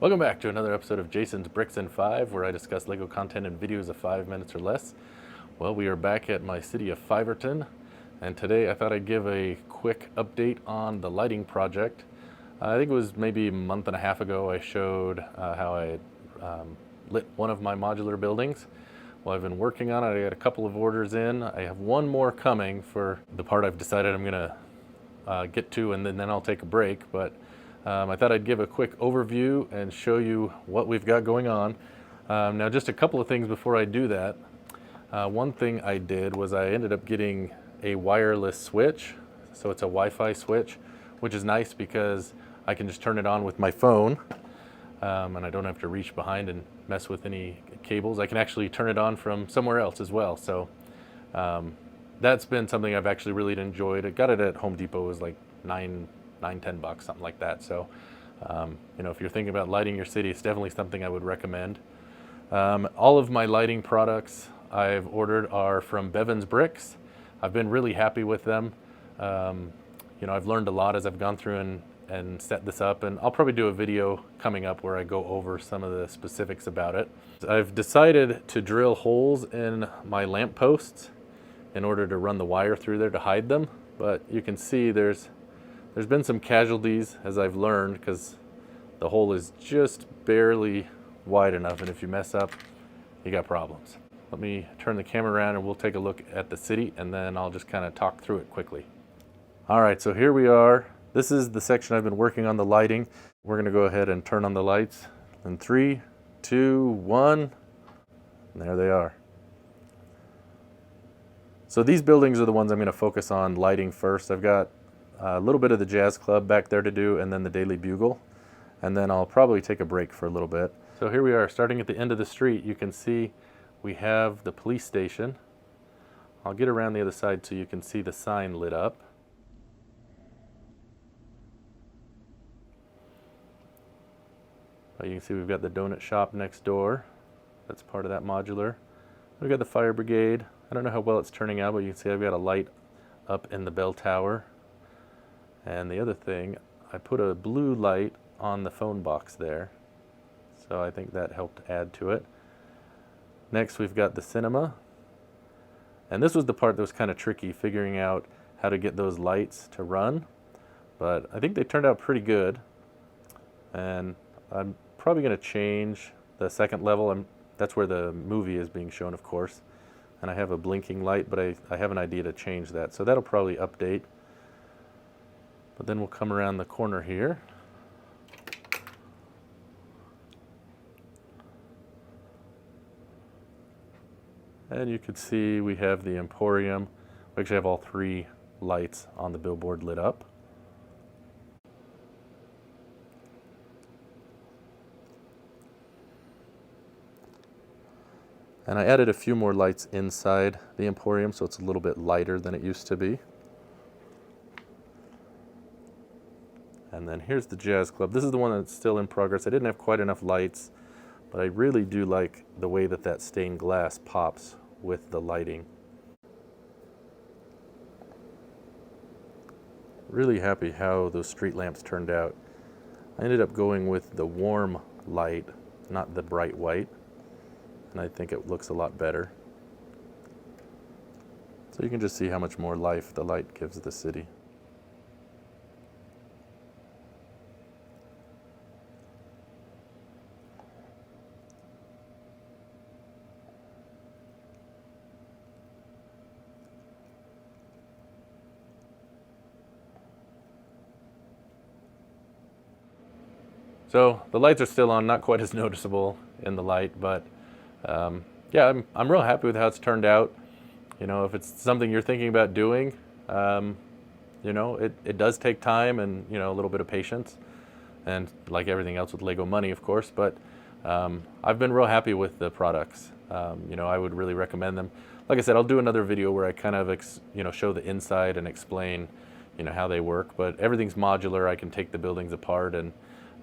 Welcome back to another episode of Jason's Bricks in 5, where I discuss LEGO content in videos of 5 minutes or less. Well, we are back at my city of Fiverton, and today I thought I'd give a quick update on the lighting project. I think it was maybe a month and a half ago I showed how I lit one of my modular buildings. Well, I've been working on it. I got a couple of orders in. I have one more coming for the part I've decided I'm going to get to, and then I'll take a break. But I thought I'd give a quick overview and show you what we've got going on. Now, just a couple of things before I do that. One thing I did was I ended up getting a wireless switch. So it's a Wi-Fi switch, which is nice because I can just turn it on with my phone, and I don't have to reach behind and mess with any cables. I can actually turn it on from somewhere else as well. So that's been something I've actually really enjoyed. I got it at Home Depot. It was like $10, something like that. So, if you're thinking about lighting your city, it's definitely something I would recommend. All of my lighting products I've ordered are from Bevan's Bricks. I've been really happy with them. I've learned a lot as I've gone through and set this up, and I'll probably do a video coming up where I go over some of the specifics about it. I've decided to drill holes in my lamp posts in order to run the wire through there to hide them, but you can see there's been some casualties, as I've learned, because the hole is just barely wide enough, and if you mess up, you got problems. Let me turn the camera around and we'll take a look at the city, and then I'll just kind of talk through it quickly. All right, so here we are. This is the section I've been working on, the lighting. We're gonna go ahead and turn on the lights in 3, 2, 1, and there they are. So these buildings are the ones I'm gonna focus on lighting first. I've got a little bit of the Jazz Club back there to do, and then the Daily Bugle, and then I'll probably take a break for a little bit. So here we are, starting at the end of the street. You can see we have the police station. I'll get around the other side so you can see the sign lit up. You can see we've got the donut shop next door. That's part of that modular. We've got the fire brigade. I don't know how well it's turning out, but you can see I've got a light up in the bell tower. And the other thing, I put a blue light on the phone box there. So I think that helped add to it. Next, we've got the cinema. And this was the part that was kind of tricky, figuring out how to get those lights to run. But I think they turned out pretty good. And I'm probably going to change the second level. That's where the movie is being shown, of course. And I have a blinking light, but I have an idea to change that. So that'll probably update. But then we'll come around the corner here. And you can see we have the Emporium. We actually have all 3 lights on the billboard lit up. And I added a few more lights inside the Emporium, so it's a little bit lighter than it used to be. And then here's the Jazz Club. This is the one that's still in progress. I didn't have quite enough lights, but I really do like the way that stained glass pops with the lighting. Really happy how those street lamps turned out. I ended up going with the warm light, not the bright white. And I think it looks a lot better. So you can just see how much more life the light gives the city. So the lights are still on, not quite as noticeable in the light, but yeah, I'm real happy with how it's turned out. If it's something you're thinking about doing, it does take time and, a little bit of patience, and like everything else with Lego money, of course, but I've been real happy with the products. I would really recommend them. Like I said, I'll do another video where I kind of, show the inside and explain, how they work, but everything's modular. I can take the buildings apart, and,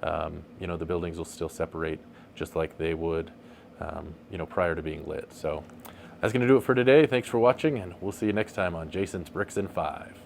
the buildings will still separate just like they would prior to being lit. So that's going to do it for today. Thanks for watching, and we'll see you next time on Jason's Bricks in 5.